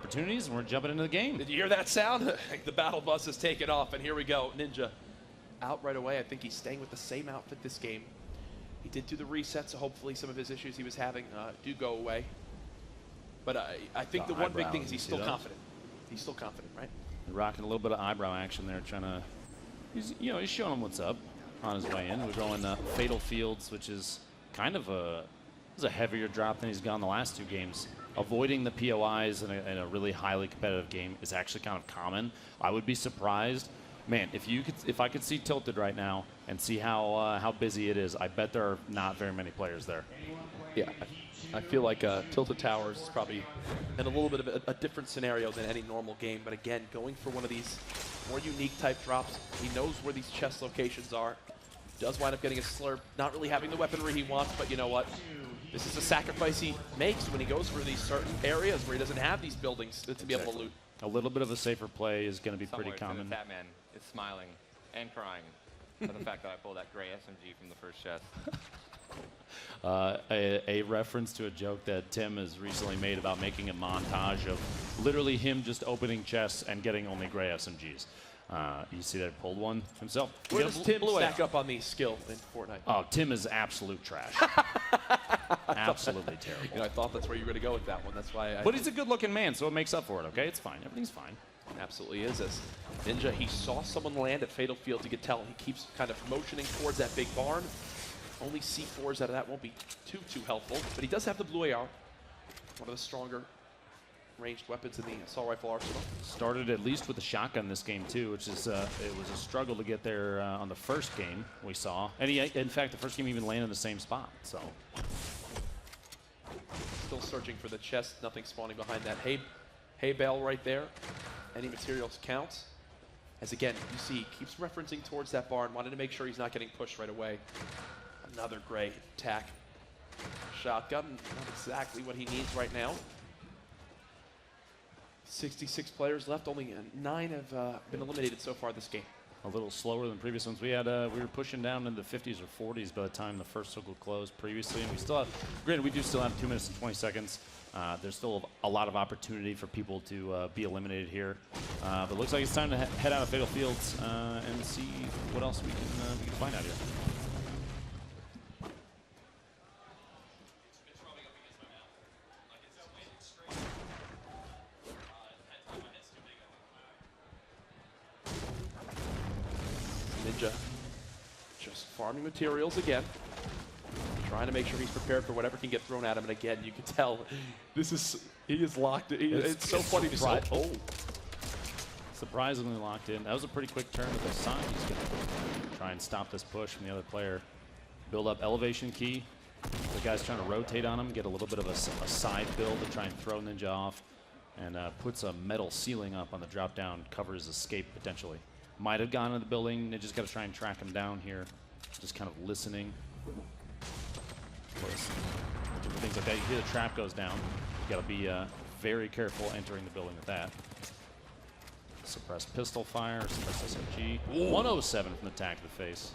opportunities, and we're jumping into the game. Did you hear that sound? The battle bus has taken off, and here we go. Ninja out right away. I think he's staying with the same outfit this game. He did do the reset, so hopefully some of his issues he was having do go away. But I think the one big thing is he's still confident. He's still confident, right? Rocking a little bit of eyebrow action there, trying to, he's showing him what's up on his way in. We're going Fatal Fields, which is kind of a heavier drop than he's gone the last 2 games. Avoiding the POIs in a really highly competitive game is actually kind of common. I would be surprised. Man, if I could see Tilted right now and see how busy it is, I bet there are not very many players there. Yeah, I feel like Tilted Towers is probably in a little bit of a different scenario than any normal game. But again, going for one of these more unique type drops, he knows where these chest locations are. Does wind up getting a slurp, not really having the weaponry he wants, but you know what? This is a sacrifice he makes when he goes for these certain areas where he doesn't have these buildings to be able to loot. A little bit of a safer play is going to be pretty common. Fat man is smiling and crying for the fact that I pulled that gray SMG from the first chest. A reference to a joke that Tim has recently made about making a montage of literally him just opening chests and getting only gray SMGs. You see that he pulled one himself. Where does Tim stack up on these skills in Fortnite? Oh, Tim is absolute trash. Absolutely terrible. You know, I thought that's where you were going to go with that one. That's why. But he's a good-looking man, so it makes up for it. Okay, it's fine. Everything's fine. Absolutely is. As Ninja, he saw someone land at Fatal Fields. You could tell he keeps kind of motioning towards that big barn. Only C4s out of that won't be too helpful, but he does have the blue AR, one of the stronger ranged weapons in the assault rifle arsenal. Started at least with a shotgun this game too, which is it was a struggle to get there on the first game we saw, and he, in fact, the first game even landed in the same spot. So still searching for the chest, nothing spawning behind that hay bale right there. Any materials counts. As again, you see, keeps referencing towards that barn, wanted to make sure he's not getting pushed right away. Another gray attack. Shotgun, not exactly what he needs right now. 66 players left, only 9 have been eliminated so far this game. A little slower than previous ones. We were pushing down into the 50s or 40s by the time the first circle closed previously, and we still have, granted, we do still have 2 minutes and 20 seconds. There's still a lot of opportunity for people to be eliminated here, but it looks like it's time to head out of Fatal Fields and see what else we can find out here. Ninja just farming materials again, trying to make sure he's prepared for whatever can get thrown at him. And again, you can tell he is locked in. It's so funny to see. Oh, surprisingly locked in. That was a pretty quick turn with the sign. He's going to try and stop this push from the other player. Build up elevation key. The guy's trying to rotate on him, get a little bit of a side build to try and throw Ninja off, and puts a metal ceiling up on the drop down, covers escape potentially. Might have gone into the building. Ninja's got to try and track him down here. Just kind of listening. Of course, things like that. You hear the trap goes down. You got to be very careful entering the building with that. Suppressed pistol fire, suppressed SMG. 107 from the attack to the face.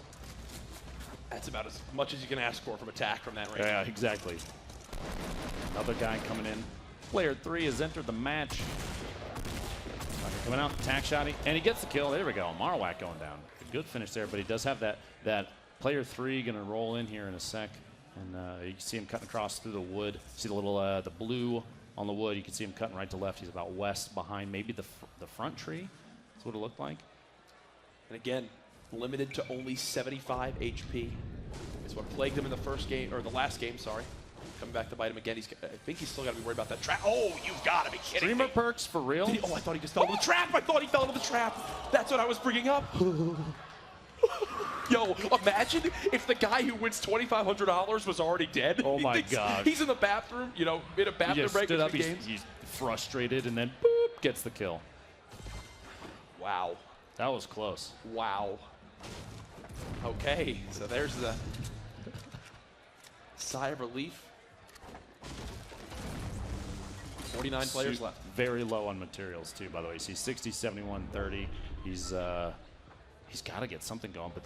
That's about as much as you can ask for from attack from that range. Yeah, exactly. Another guy coming in. Player 3 has entered the match. Coming out, attack shotty, and he gets the kill. There we go. Marowak going down. Good finish there, but he does have that player 3 going to roll in here in a sec, and you can see him cutting across through the wood. See the little the blue on the wood. You can see him cutting right to left. He's about west behind maybe the front tree. That's what it looked like. And again, limited to only 75 HP is what plagued him in the first game, or the last game. Sorry. Coming back to bite him again. I think he's still got to be worried about that trap. Oh, you've got to be kidding Streamer me. perks for real? Oh, I thought he just fell into the trap. I thought he fell into the trap. That's what I was bringing up. Yo, imagine if the guy who wins $2,500 was already dead. Oh my God. He's in the bathroom, you know, in a bathroom break stood up, games. he's frustrated, and then boop, gets the kill. Wow. That was close. Wow. Okay, so there's the sigh of relief. 49 players left. Very low on materials too, by the way. You see 60, 71, 30. He's got to get something going, but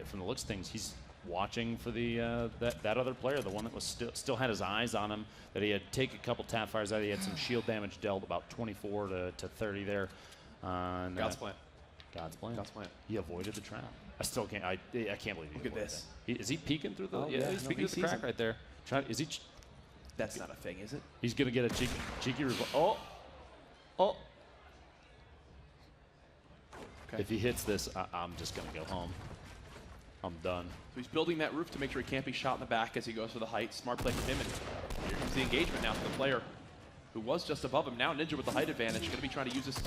from the looks of things, watching for the that other player, the one that was still had his eyes on him, that he had take a couple tap fires out. He had some shield damage dealt, about 24 to 30 there. And, God's plan. God's plan. God's plan. He avoided the trap. I still can't. I can't believe he Look at avoided this. that. Is he peeking through the? Oh, yeah, yeah, he's no, peeking he through the sees crack him. right there. Is he? That's not a thing, is it? He's gonna get a cheeky oh. Okay. If he hits this, I'm just gonna go home. I'm done. So he's building that roof to make sure he can't be shot in the back as he goes for the height. Smart play from him, and here comes the engagement now for the player who was just above him. Now Ninja with the height advantage, going to be trying to use this.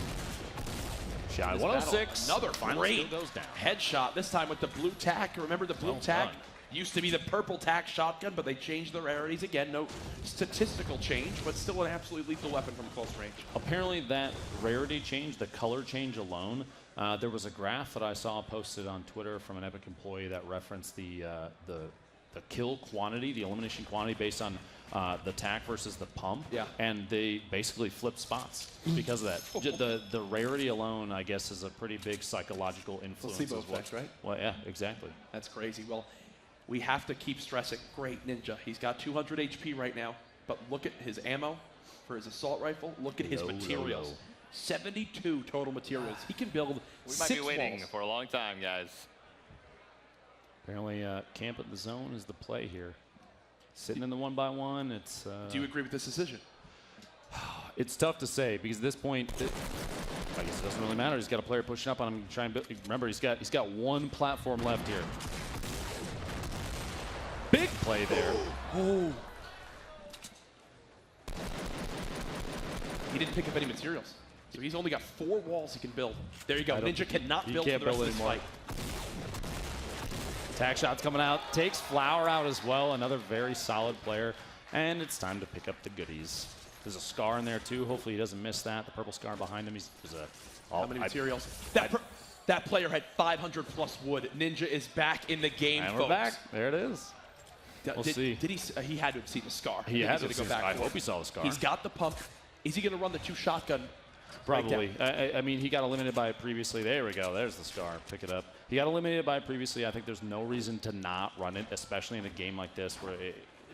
Shot this 106. Another Finally great goes down. headshot, this time with the blue tack. Remember the blue Well tack? done. Used to be the purple tack shotgun, but they changed the rarities again. No statistical change, but still an absolutely lethal weapon from close range. Apparently that rarity change, the color change alone, there was a graph that I saw posted on Twitter from an Epic employee that referenced the kill quantity, the elimination quantity based on the tack versus the pump. Yeah. And they basically flipped spots because of that. The rarity alone, I guess, is a pretty big psychological influence. Placebo as well. effect, right? Well, yeah, exactly. That's crazy. Well, we have to keep stressing. Great Ninja. He's got 200 HP right now, but look at his ammo for his assault rifle. Look at his materials. Low. 72 total materials. He can build We might 6 be waiting walls. for a long time, guys. Apparently, camp at the zone is the play here. Sitting in the 1x1, it's... Do you agree with this decision? It's tough to say because at this point, I guess it doesn't really matter. He's got a player pushing up on him. Try and remember, he's got one platform left here. Big play there. Oh. He didn't pick up any materials, so he's only got 4 walls he can build. There you go. Ninja cannot build for the rest of this fight. Attack shots coming out. Takes Flower out as well. Another very solid player. And it's time to pick up the goodies. There's a scar in there too. Hopefully he doesn't miss that. The purple scar behind him. How many materials? That player had 500 plus wood. Ninja is back in the game, and folks. we're back. There it is. We'll see. Did he had to have seen the scar. He had to go see back. I hope he saw the scar. He's got the pump. Is he going to run the 2 shotgun? Probably. I mean, he got eliminated by it previously. There we go. There's the scar. Pick it up. He got eliminated by it previously. I think there's no reason to not run it, especially in a game like this where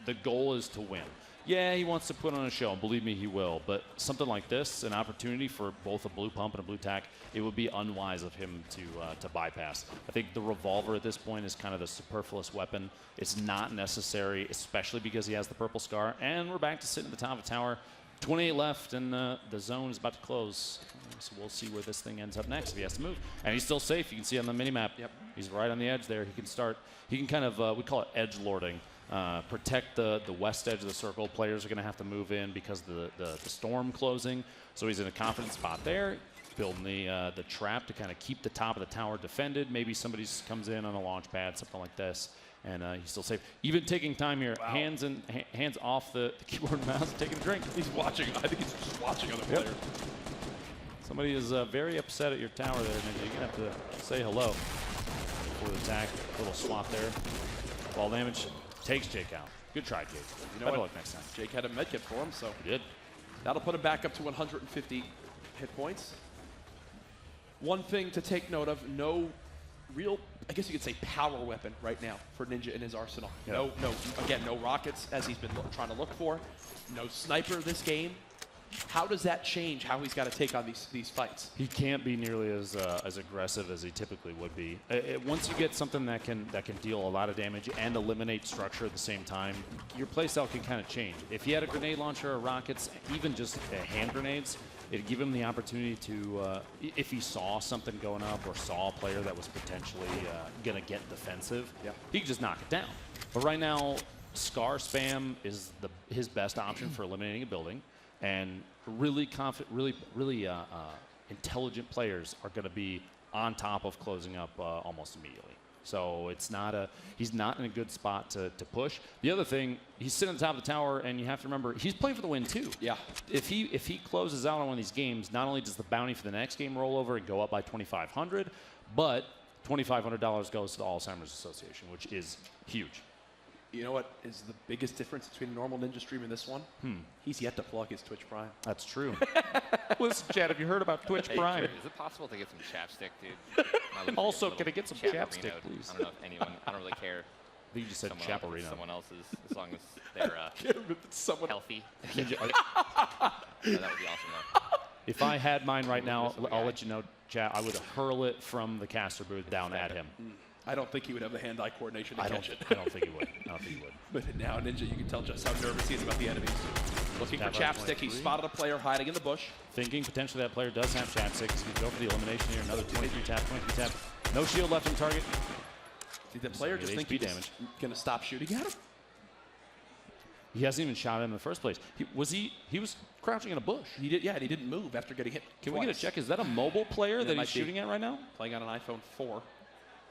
the goal is to win. Yeah, he wants to put on a show, and believe me, he will. But something like this, an opportunity for both a blue pump and a blue tack, it would be unwise of him to bypass. I think the revolver at this point is kind of the superfluous weapon. It's not necessary, especially because he has the purple scar. And we're back to sitting at the top of the tower. 28 left, and the zone is about to close. So we'll see where this thing ends up next if he has to move. And he's still safe. You can see on the mini-map. Yep. He's right on the edge there. He can start. He can kind of, we call it edge lording. Protect the west edge of the circle. Players are going to have to move in because of the storm closing. So he's in a confident spot there. Building the trap to kind of keep the top of the tower defended. Maybe somebody comes in on a launch pad, something like this. And he's still safe. Even taking time here, Wow. hands off the keyboard and mouse, taking a drink. He's watching. I think he's just watching other players. Somebody is very upset at your tower there, Ninja. You're going to have to say hello before the attack. Little swap there. Ball damage takes Jake out. Good try, Jake. You know Better what? luck next time. Jake had a medkit for him, so He did. that'll put him back up to 150 hit points. One thing to take note of, no real, I guess you could say, power weapon right now for Ninja in his arsenal. Yeah. No rockets as he's been trying to look for. No sniper this game. How does that change how he's got to take on these fights? He can't be nearly as aggressive as he typically would be. Once you get something that can deal a lot of damage and eliminate structure at the same time, your playstyle can kind of change. If he had a grenade launcher or rockets, even just hand grenades, it'd give him the opportunity to, if he saw something going up or saw a player that was potentially going to get defensive, he could just knock it down. But right now, Scar spam is his best option for eliminating a building. And really confident, really intelligent players are going to be on top of closing up almost immediately. So he's not in a good spot to push. The other thing, he's sitting on top of the tower, and you have to remember, he's playing for the win too. Yeah. If he closes out on one of these games, not only does the bounty for the next game roll over and go up by $2,500, but $2,500 goes to the Alzheimer's Association, which is huge. You know what is the biggest difference between a normal Ninja stream and this one? He's yet to plug his Twitch Prime. That's true. Listen, Chad, have you heard about Twitch Prime? Is it possible to get some chapstick, dude? Also, can I get some chapstick, please? I don't know if anyone, I don't really care I think you just said Chaparino. Someone else's, as long as they're someone healthy. Ninja, Yeah, that would be awesome, though. if I had mine right now, I'll let you know, chat. I would hurl it from the caster booth down at him. I don't think he would have the hand-eye coordination to catch it. I don't think he would. I don't think he would. But now Ninja, you can tell just how nervous he is about the enemies. Looking for Tap Chapstick. He 23. spotted a player hiding in the bush. Thinking potentially that player does have Chapstick. He's going to go for the elimination here. Another 23 tap, 23 tap. No shield left on target. Did the player just think he's going to stop shooting at him? He hasn't even shot him in the first place. He was crouching in a bush. He did, yeah, and he didn't move after getting hit. Can twice. we get a check? Is that a mobile player that he's might be. shooting at right now? Playing on an iPhone 4.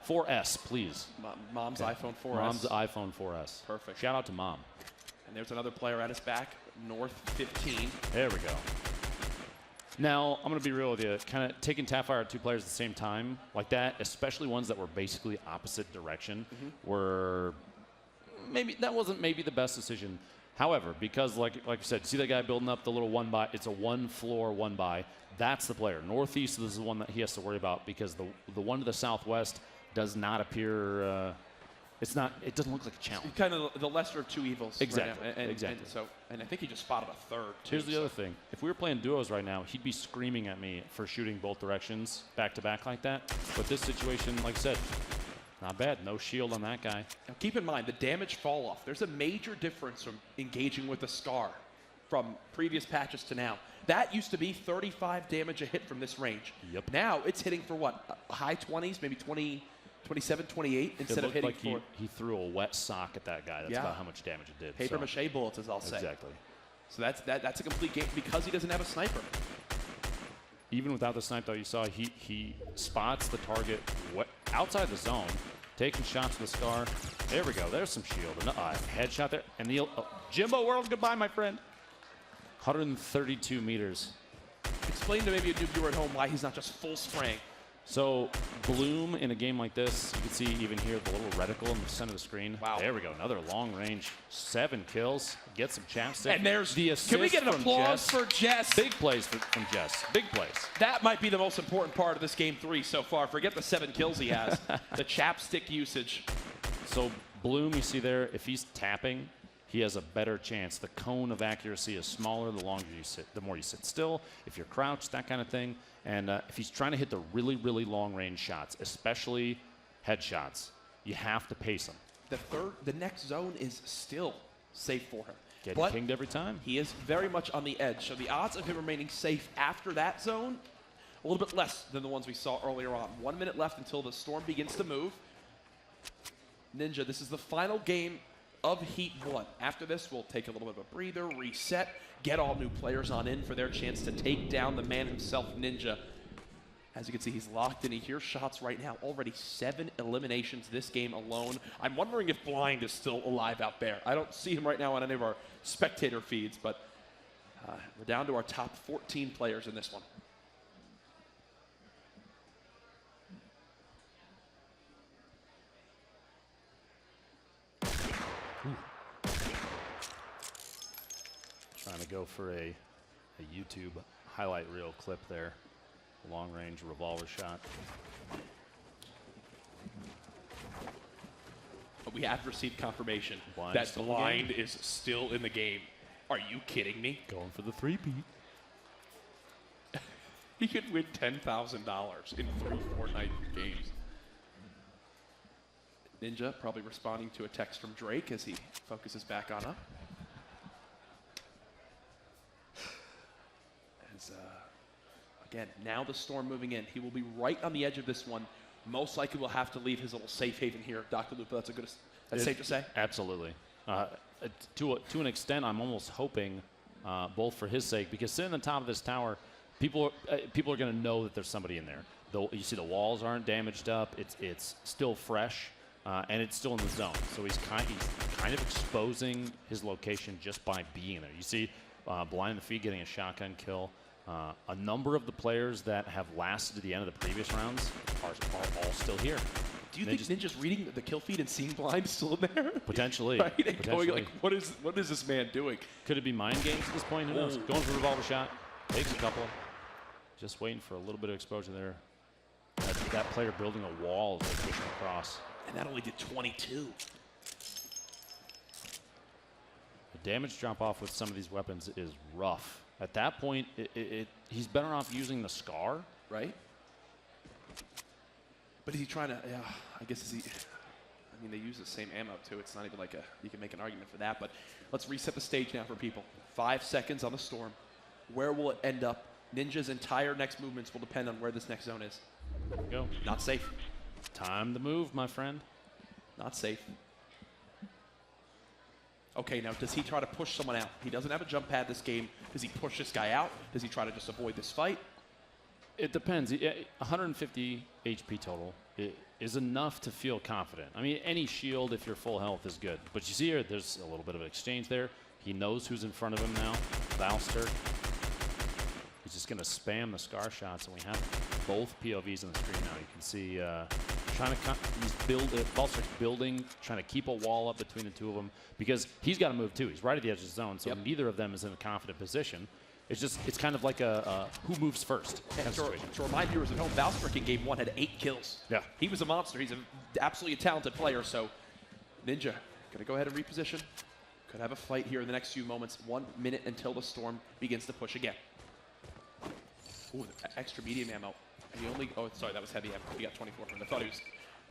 4S, please. Mom's iPhone 4S. Mom's iPhone 4S. Perfect. Shout out to Mom. And there's another player at his back, north 15. There we go. Now, I'm going to be real with you. Kind of taking Tapfire at two players at the same time like that, especially ones that were basically opposite direction, were that wasn't maybe the best decision. However, because like you said, see that guy building up the little one by, it's a one floor, one by. That's the player. Northeast, this is the one that he has to worry about because the one to the southwest does not appear, it doesn't look like a challenge. Kind of the lesser of two evils. Exactly. Right now. Exactly. And I think he just spotted a third. Too, Here's the other thing. If we were playing duos right now, he'd be screaming at me for shooting both directions back to back like that. But this situation, like I said, not bad. No shield on that guy. Now keep in mind the damage fall off. There's a major difference from engaging with the Scar from previous patches to now. That used to be 35 damage a hit from this range. Yep. Now it's hitting for what? High 20s, maybe 20, 27, 28 instead of hitting like for. he threw a wet sock at that guy. That's about how much damage it did. Paper mache bullets, as I'll say. Exactly. So that's a complete game because he doesn't have a sniper. Even without the snipe, though, you saw he spots the target outside the zone, taking shots with the Scar. There we go. There's some shield. Headshot there. And the Jimbo World, goodbye, my friend. 132 meters. Explain to maybe a new viewer at home why he's not just full spraying. So Bloom in a game like this, you can see even here the little reticle in the center of the screen. Wow. There we go. Another long range. 7 kills. Get some Chapstick. And there's the assist. Can we get an from applause Jess. for Jess? Big plays from Jess. Big plays. That might be the most important part of this game 3 so far. Forget the 7 kills he has. The Chapstick usage. So Bloom, you see there, if he's tapping, he has a better chance. The cone of accuracy is smaller the longer you sit, the more you sit still. If you're crouched, that kind of thing. And if he's trying to hit the really, really long range shots, especially headshots, you have to pace him. The next zone is still safe for him. Getting pinged every time. He is very much on the edge. So the odds of him remaining safe after that zone, a little bit less than the ones we saw earlier on. 1 minute left until the storm begins to move. Ninja, this is the final game of Heat 1. After this, we'll take a little bit of a breather, reset, get all new players on in for their chance to take down the man himself, Ninja. As you can see, he's locked in. He hears shots right now. Already 7 eliminations this game alone. I'm wondering if Blind is still alive out there. I don't see him right now on any of our spectator feeds, but we're down to our top 14 players in this one. Trying to go for a YouTube highlight reel clip there. Long range revolver shot. But we have received confirmation Blind that still in the Blind game? is still in the game. Are you kidding me? Going for the 3-peat. He could win $10,000 in 3 Fortnite games. Ninja probably responding to a text from Drake as he focuses back on up. As, again, now the storm moving in. He will be right on the edge of this one. Most likely will have to leave his little safe haven here. Dr. Lupo, that's safe to say? Absolutely. To an extent, I'm almost hoping, both for his sake, because sitting on top of this tower, people are going to know that there's somebody in there. You see the walls aren't damaged up. It's still fresh, and it's still in the zone. So he's kind of exposing his location just by being there. You see Blind in the feed getting a shotgun kill. A number of the players that have lasted to the end of the previous rounds are all still here. Do you think Ninja's reading the kill feed and seeing Blind still in there? Potentially. Right? And going like, what is this man doing? Could it be mind games at this point? Who knows? Going for a revolver shot. Takes a couple. Just waiting for a little bit of exposure there. That player building a wall as they push him across. And that only did 22. damage drop off with some of these weapons is rough. At that point, he's better off using the Scar. Right? But is he trying to, yeah, I guess is he, I mean, they use the same ammo too. It's not even like you can make an argument for that, but let's reset the stage now for people. 5 seconds on the storm. Where will it end up? Ninja's entire next movements will depend on where this next zone is. There we go. Not safe. Time to move, my friend. Not safe. Okay, now does he try to push someone out? He doesn't have a jump pad this game. Does he push this guy out? Does he try to just avoid this fight? It depends. 150 HP total is enough to feel confident. I mean, any shield, if you're full health, is good. But you see here, there's a little bit of an exchange there. He knows who's in front of him now. Valster. He's just going to spam the Scar shots, and we have both POVs on the screen now. You can see Valster's building, trying to keep a wall up between the two of them, because he's got to move too. He's right at the edge of the zone, so neither of them is in a confident position. It's kind of like a who moves first kind of situation. To remind viewers at home, Valster in game 1 had 8 kills. Yeah. He was a monster. He's absolutely a talented player, so Ninja going to go ahead and reposition. Could have a fight here in the next few moments. 1 minute until the storm begins to push again. Ooh, extra medium ammo. And he only, oh, sorry, that was heavy ammo. He got 24 from it. I thought he was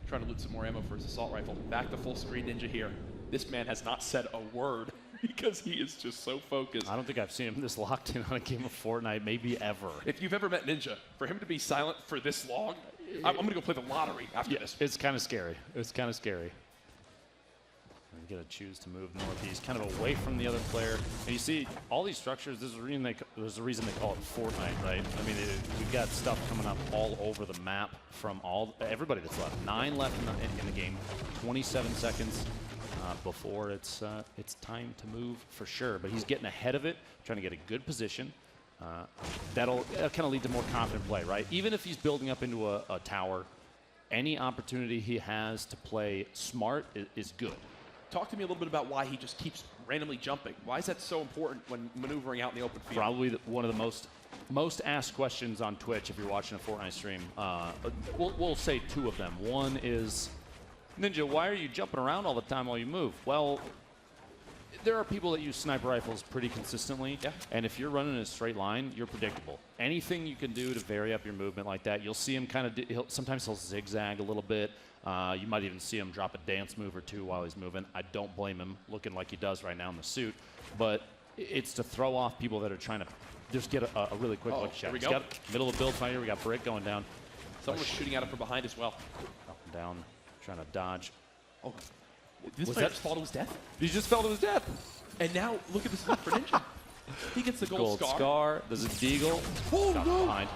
trying to loot some more ammo for his assault rifle. Back to full screen Ninja here. This man has not said a word because he is just so focused. I don't think I've seen him this locked in on a game of Fortnite, maybe ever. If you've ever met Ninja, for him to be silent for this long, I'm going to go play the lottery after this. It's kind of scary. It's kind of scary. You got to choose to move northeast, kind of away from the other player. And you see all these structures. There's a reason they call it Fortnite, right? I mean, we've got stuff coming up all over the map from everybody that's left. 9 left in the game. 27 seconds before it's time to move for sure. But he's getting ahead of it, trying to get a good position. That'll kind of lead to more confident play, right? Even if he's building up into a tower, any opportunity he has to play smart is good. Talk to me a little bit about why he just keeps randomly jumping. Why is that so important when maneuvering out in the open field? Probably one of the most asked questions on Twitch if you're watching a Fortnite stream. We'll say 2 of them. One is, Ninja, why are you jumping around all the time while you move? Well, there are people that use sniper rifles pretty consistently, and if you're running in a straight line, you're predictable. Anything you can do to vary up your movement like that, you'll see him kind of, sometimes he'll zigzag a little bit. You might even see him drop a dance move or 2 while he's moving. I don't blame him looking like he does right now in the suit, but it's to throw off people that are trying to just get a really quick look shot. He's got middle of the build fight here. We got Brick going down. Someone was shooting at him from behind as well. Up and down, trying to dodge. Oh, this player just fell to his death? He just fell to his death. And now look at this look for Ninja. He gets the gold scar. There's a deagle. Oh, no. Behind.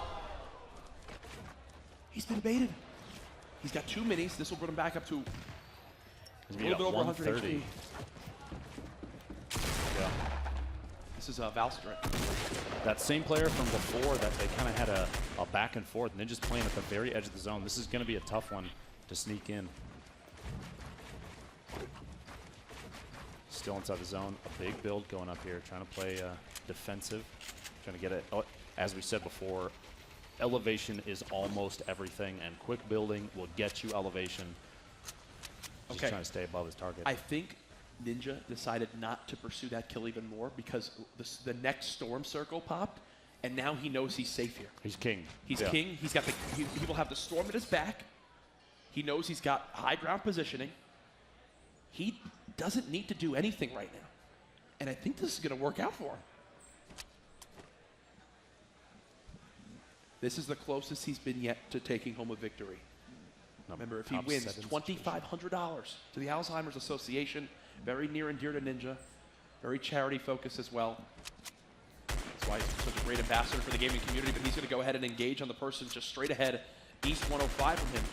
He's been baited. He's got 2 minis. This will bring him back up to a little bit over 100 HP. Yeah. This is Valster. That same player from before that they kind of had a back and forth, and they're just playing at the very edge of the zone. This is going to be a tough one to sneak in. Still inside the zone. A big build going up here, trying to play defensive, trying to get it. Oh, as we said before, elevation is almost everything, and quick building will get you elevation. Just trying to stay above his target. I think Ninja decided not to pursue that kill even more because the next storm circle popped, and now he knows he's safe here. He's king. He's king. He's got he will have the storm at his back. He knows he's got high ground positioning. He doesn't need to do anything right now, and I think this is going to work out for him. This is the closest he's been yet to taking home a victory. Remember, if he wins $2,500 to the Alzheimer's Association, very near and dear to Ninja, very charity focused as well. That's why he's such a great ambassador for the gaming community, but he's going to go ahead and engage on the person just straight ahead, east 105 from him.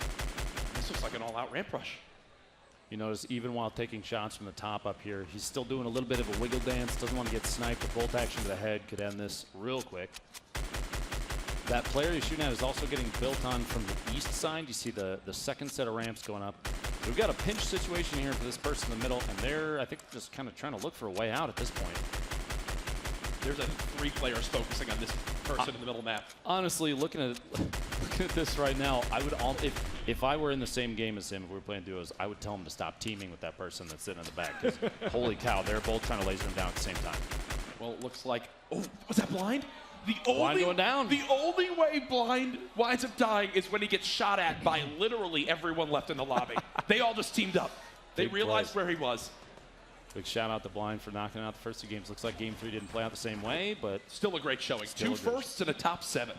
This looks like an all-out ramp rush. You notice even while taking shots from the top up here, he's still doing a little bit of a wiggle dance, doesn't want to get sniped. A bolt action to the head could end this real quick. That player he's shooting at is also getting built on from the east side. You see the second set of ramps going up. We've got a pinch situation here for this person in the middle, and they're, I think, just kind of trying to look for a way out at this point. There's 3 players focusing on this person in the middle map. Honestly, looking at looking at this right now, I would if I were in the same game as him, if we were playing duos, I would tell him to stop teaming with that person that's sitting in the back. 'Cause holy cow, they're both trying to laser him down at the same time. Well, it looks like, oh, was that blind? Blind going down. The only way Blind winds up dying is when he gets shot at by literally everyone left in the lobby. They all just teamed up. They Big realized plays. where he was. Big shout out to Blind for knocking out the first 2 games. Looks like game 3 didn't play out the same way, but Still a great showing. Still 2 firsts and a top 7.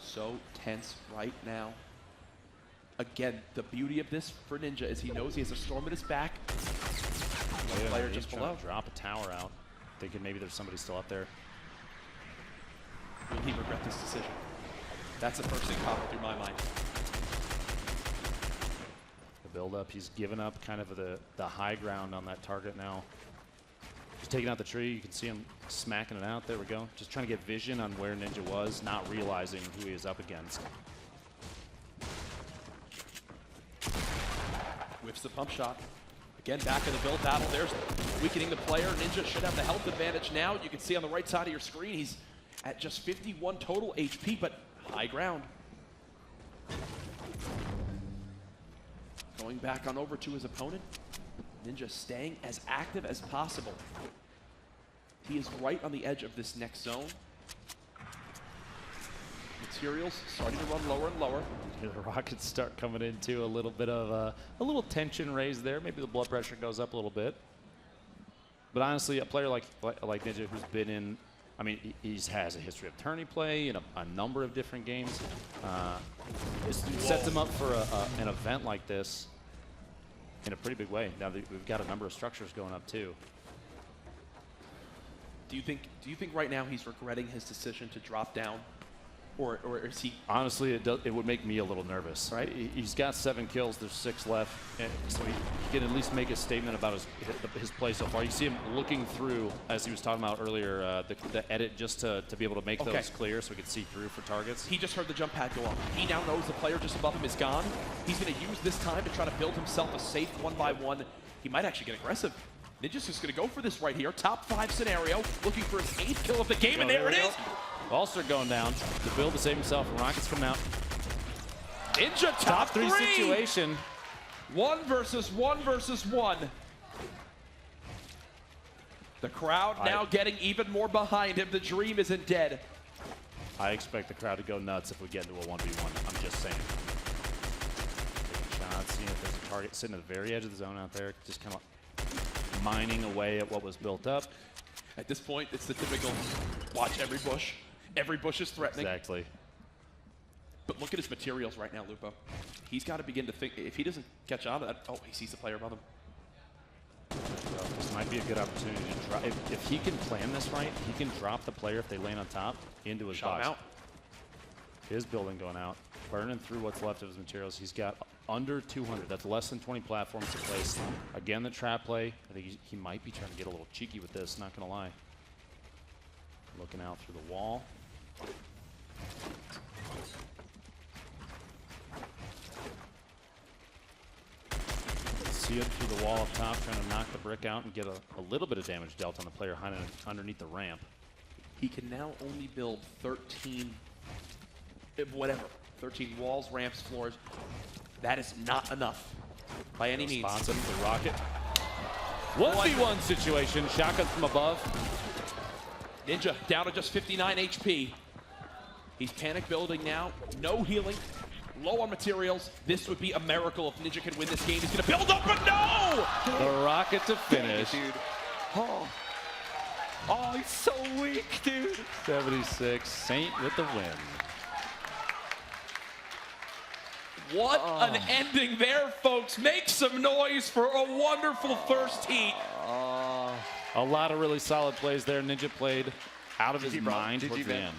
So tense right now. Again, the beauty of this for Ninja is he knows he has a storm at his back. One player he's just trying below. to drop a tower out, thinking maybe there's somebody still up there. Will he regret this decision? That's the first thing popping through my mind. The build up, he's given up kind of the high ground on that target now. He's taking out the tree. You can see him smacking it out. There we go. Just trying to get vision on where Ninja was, not realizing who he is up against. Whips the pump shot. Again, back in the build battle. There's weakening the player. Ninja should have the health advantage now. You can see on the right side of your screen, he's at just 51 total HP, but high ground. Going back on over to his opponent. Ninja staying as active as possible. He is right on the edge of this next zone. Materials starting to run lower and lower. The rockets start coming into a little bit of a little tension raised there. Maybe the blood pressure goes up a little bit. But honestly, a player like Ninja, who's been in, I mean, he has a history of tourney play in a number of different games. It sets him up for an event like this in a pretty big way. Now that we've got a number of structures going up too. Do you think right now he's regretting his decision to drop down? Or is he? Honestly, it would make me a little nervous. Right? He's got 7 kills. There's 6 left, and so he can at least make a statement about his play so far. You see him looking through, as he was talking about earlier, the edit just to be able to make those clear, so we can see through for targets. He just heard the jump pad go off. He now knows the player just above him is gone. He's going to use this time to try to build himself a safe 1-by-1. He might actually get aggressive. Ninja's just going to go for this right here. Top 5 scenario, looking for his 8th kill of the game, and there it is. Ulster going down to build to save himself, and Rockets coming out. Ninja Top 3 situation. 1 versus 1 versus 1. The crowd now getting even more behind him. The dream isn't dead. I expect the crowd to go nuts if we get into a 1v1. I'm just saying. Taking shots, seeing if there's a target sitting at the very edge of the zone out there, just kind of mining away at what was built up. At this point, it's the typical watch every bush. Every bush is threatening. Exactly. But look at his materials right now, Lupo. He's got to begin to think, if he doesn't catch on to that, oh, he sees the player above him. So this might be a good opportunity to drop. If he can plan this right, he can drop the player if they land on top into his Shot box. him out. His building going out, burning through what's left of his materials. He's got under 200. That's less than 20 platforms to place. Again, the trap play. I think he might be trying to get a little cheeky with this, not going to lie. Looking out through the wall. See it through the wall up top, trying to knock the brick out and get a little bit of damage dealt on the player underneath the ramp. He can now only build 13, whatever, 13 walls, ramps, floors. That is not enough by any means. Spots him, the rocket. 1v1 situation, shotgun from above. Ninja down to just 59 HP. He's panic building now, no healing, low on materials. This would be a miracle if Ninja can win this game. He's gonna build up, but no! The rocket to finish. Dude. Oh, he's so weak, dude. 76, Saint with the win. What an ending there, folks. Make some noise for a wonderful first heat. A lot of really solid plays there. Ninja played out of his mind towards the end.